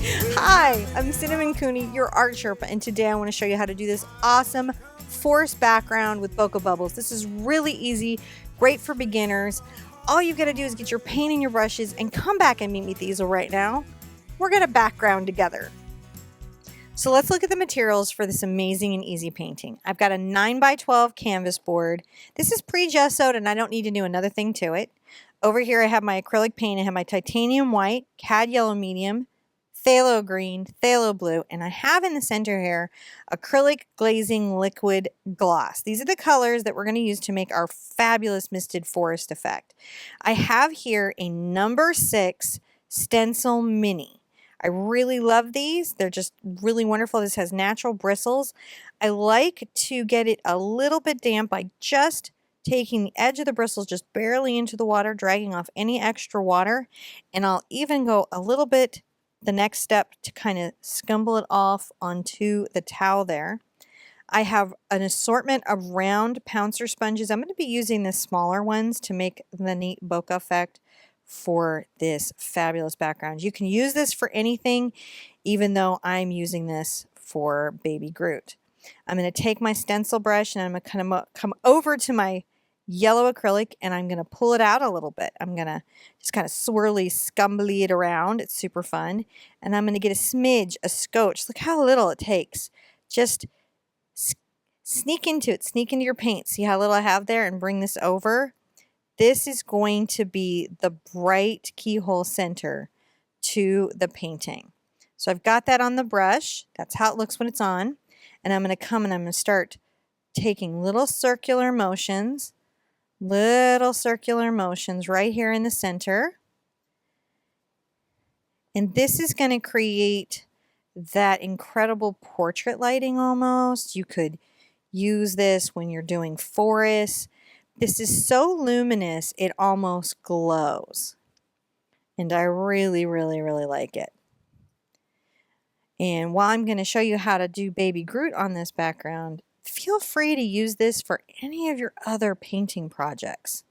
Hi, I'm Cinnamon Cooney, your art Sherpa, and today I want to show you how to do this awesome forest background with Bokeh bubbles. This is really easy, great for beginners. All you've got to do is get your paint and your brushes and come back and meet me at the easel right now. We're going to background together. So let's look at the materials for this amazing and easy painting. I've got a 9x12 canvas board. This is pre-gessoed and I don't need to do another thing to it. Over here I have my acrylic paint. I have my titanium white, cad yellow medium, phthalo green, phthalo blue, and I have in the center here acrylic glazing liquid gloss. These are the colors that we're going to use to make our fabulous misted forest effect. I have here a number 6 Stencil Mini. I really love these. They're just really wonderful. This has natural bristles. I like to get it a little bit damp by just taking the edge of the bristles just barely into the water, dragging off any extra water, and I'll even go a little bit the next step to kind of scumble it off onto the towel there. I have an assortment of round Pounce sponges. I'm going to be using the smaller ones to make the neat bokeh effect for this fabulous background. You can use this for anything, even though I'm using this for Baby Groot. I'm going to take my stencil brush and I'm going to come over to my yellow acrylic and I'm going to pull it out a little bit. I'm going to just kind of swirly, scumbly it around. It's super fun. And I'm going to get a smidge, a scotch. Look how little it takes. Just sneak into it. Sneak into your paint. See how little I have there and bring this over. This is going to be the bright keyhole center to the painting. So I've got that on the brush. That's how it looks when it's on. And I'm going to come and I'm going to start taking little circular motions right here in the center. And this is going to create that incredible portrait lighting almost. You could use this when you're doing forests. This is so luminous, it almost glows. And I really, really, really like it. And while I'm going to show you how to do Baby Groot on this background, feel free to use this for any of your other painting projects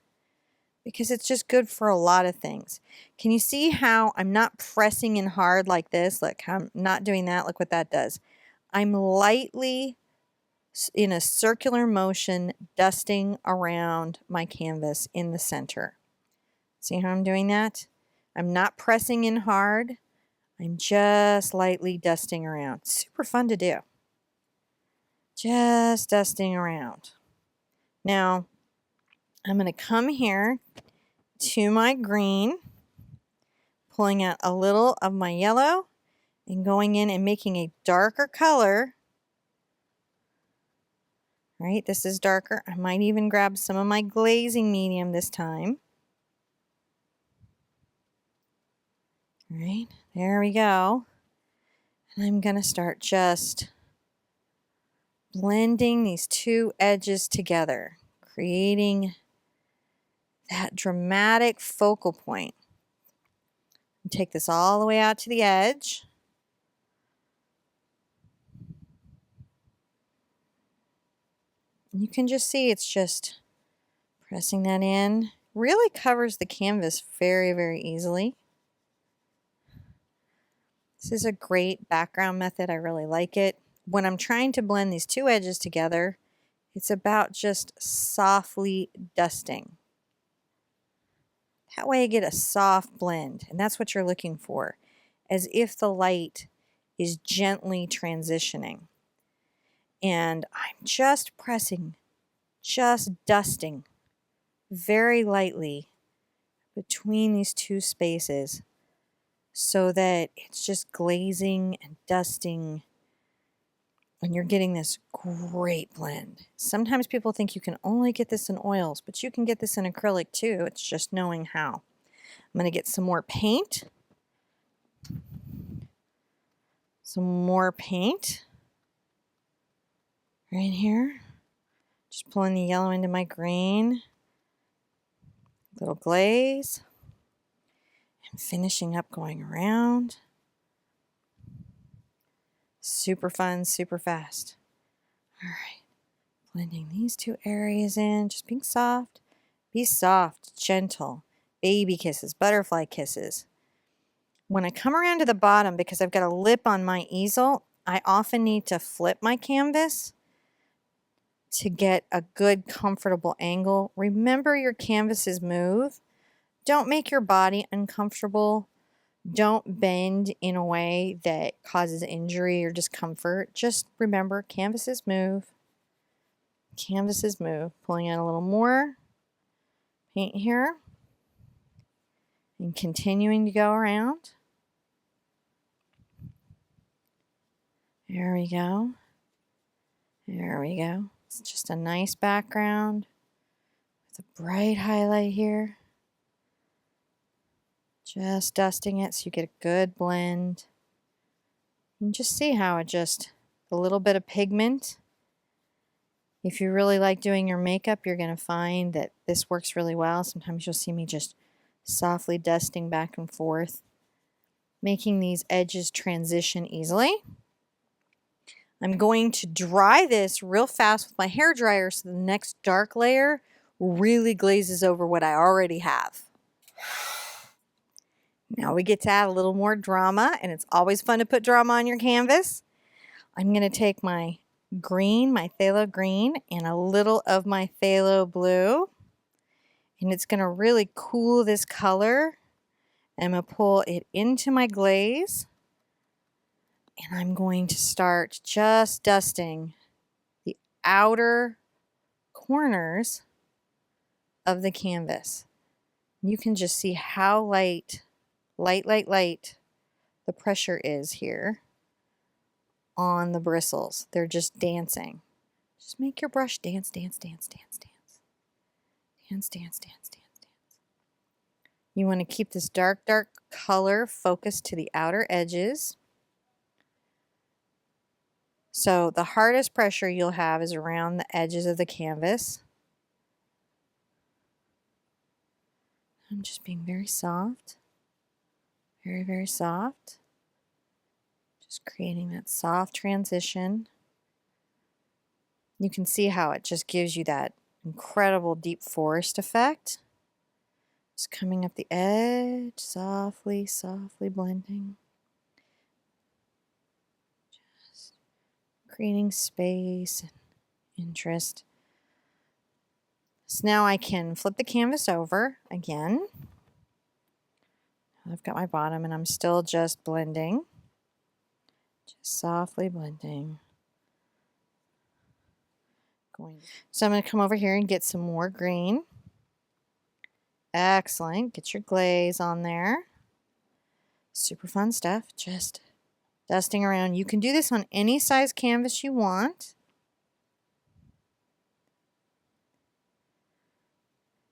because it's just good for a lot of things. Can you see how I'm not pressing in hard like this? Look, I'm not doing that. Look what that does. I'm lightly in a circular motion dusting around my canvas in the center. See how I'm doing that? I'm not pressing in hard. I'm just lightly dusting around. Super fun to do. Just dusting around. Now, I'm going to come here to my green, pulling out a little of my yellow and going in and making a darker color. Right, this is darker. I might even grab some of my glazing medium this time. All right, there we go. And I'm going to start just blending these two edges together, creating that dramatic focal point. And take this all the way out to the edge. And you can just see it's just pressing that in. Really covers the canvas very, very easily. This is a great background method. I really like it. When I'm trying to blend these two edges together, it's about just softly dusting. That way I get a soft blend, and that's what you're looking for, as if the light is gently transitioning. And I'm just pressing, just dusting very lightly between these two spaces so that it's just glazing and dusting and you're getting this great blend. Sometimes people think you can only get this in oils, but you can get this in acrylic too. It's just knowing how. I'm going to get some more paint. Some more paint right here. Just pulling the yellow into my green. Little glaze. And finishing up going around. Super fun, super fast. All right. Blending these two areas in. Just being soft. Be soft, gentle. Baby kisses, butterfly kisses. When I come around to the bottom, because I've got a lip on my easel, I often need to flip my canvas to get a good, comfortable angle. Remember, your canvases move. Don't make your body uncomfortable. Don't bend in a way that causes injury or discomfort. Just remember, canvases move. Canvases move. Pulling out a little more paint here. And continuing to go around. There we go. There we go. It's just a nice background with a bright highlight here. Just dusting it so you get a good blend. And just see how it just, a little bit of pigment. If you really like doing your makeup, you're going to find that this works really well. Sometimes you'll see me just softly dusting back and forth, making these edges transition easily. I'm going to dry this real fast with my hair dryer so the next dark layer really glazes over what I already have. Now we get to add a little more drama, and it's always fun to put drama on your canvas. I'm going to take my green, my phthalo green, and a little of my phthalo blue, and it's going to really cool this color. I'm going to pull it into my glaze, and I'm going to start just dusting the outer corners of the canvas. You can just see how light the pressure is here on the bristles. They're just dancing. Just make your brush dance, dance, dance, dance, dance. Dance, dance, dance, dance, dance. You want to keep this dark color focused to the outer edges. So the hardest pressure you'll have is around the edges of the canvas. I'm just being very soft. Very, very soft. Just creating that soft transition. You can see how it just gives you that incredible deep forest effect. Just coming up the edge, softly, softly blending. Just creating space and interest. So now I can flip the canvas over again. I've got my bottom and I'm still just blending. Just softly blending. So I'm going to come over here and get some more green. Excellent. Get your glaze on there. Super fun stuff. Just dusting around. You can do this on any size canvas you want.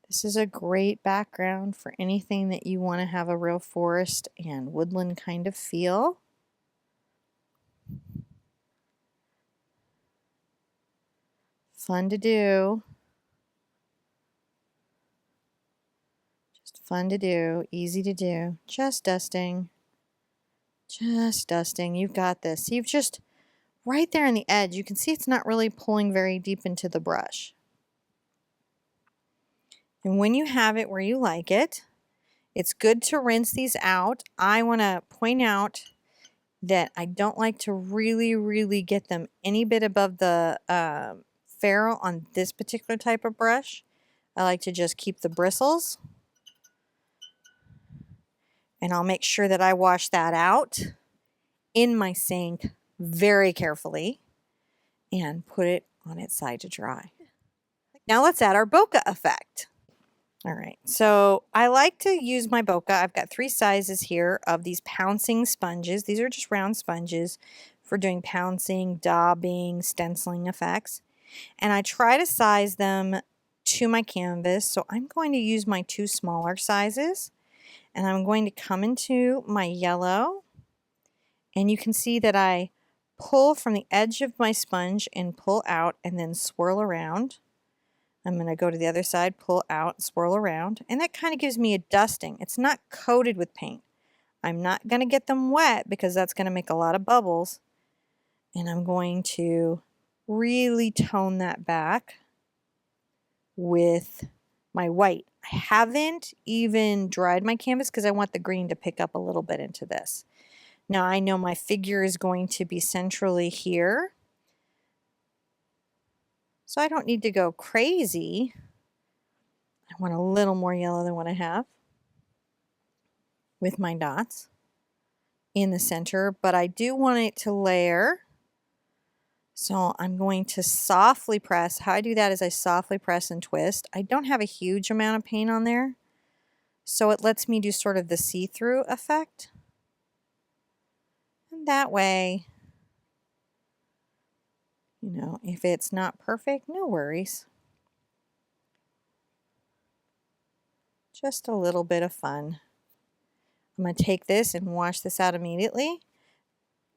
This is a great background for anything that you want to have a real forest and woodland kind of feel. Fun to do. Just fun to do, easy to do. Just dusting. Just dusting. You've got this. You've just, right there on the edge, you can see it's not really pulling very deep into the brush. And when you have it where you like it, it's good to rinse these out. I want to point out that I don't like to really get them any bit above the ferrule on this particular type of brush. I like to just keep the bristles. And I'll make sure that I wash that out in my sink very carefully and put it on its side to dry. Now let's add our bokeh effect. All right, so I like to use my bokeh. I've got 3 sizes here of these pouncing sponges. These are just round sponges for doing pouncing, daubing, stenciling effects. And I try to size them to my canvas. So I'm going to use my 2 smaller sizes. And I'm going to come into my yellow. And you can see that I pull from the edge of my sponge and pull out and then swirl around. I'm going to go to the other side, pull out, swirl around, and that kind of gives me a dusting. It's not coated with paint. I'm not going to get them wet because that's going to make a lot of bubbles. And I'm going to really tone that back with my white. I haven't even dried my canvas because I want the green to pick up a little bit into this. Now I know my figure is going to be centrally here, so I don't need to go crazy. I want a little more yellow than what I have with my dots in the center, but I do want it to layer. So I'm going to softly press. How I do that is I softly press and twist. I don't have a huge amount of paint on there, so it lets me do sort of the see-through effect. And that way, you know, if it's not perfect, no worries. Just a little bit of fun. I'm going to take this and wash this out immediately.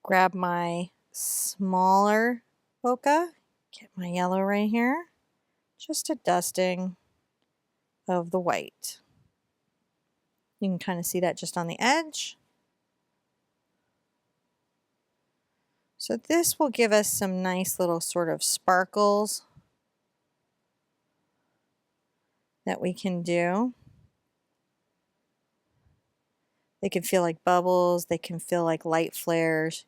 Grab my smaller bokeh, get my yellow right here, just a dusting of the white. You can kind of see that just on the edge. So this will give us some nice little sort of sparkles that we can do. They can feel like bubbles, they can feel like light flares.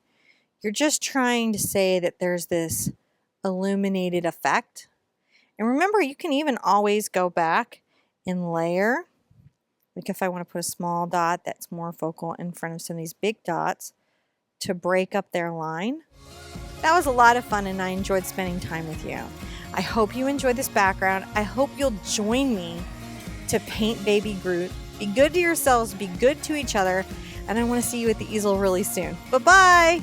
You're just trying to say that there's this illuminated effect. And remember, you can even always go back and layer. Like if I want to put a small dot that's more focal in front of some of these big dots to break up their line. That was a lot of fun and I enjoyed spending time with you. I hope you enjoyed this background. I hope you'll join me to paint Baby Groot. Be good to yourselves, be good to each other, and I want to see you at the easel really soon. Bye-bye!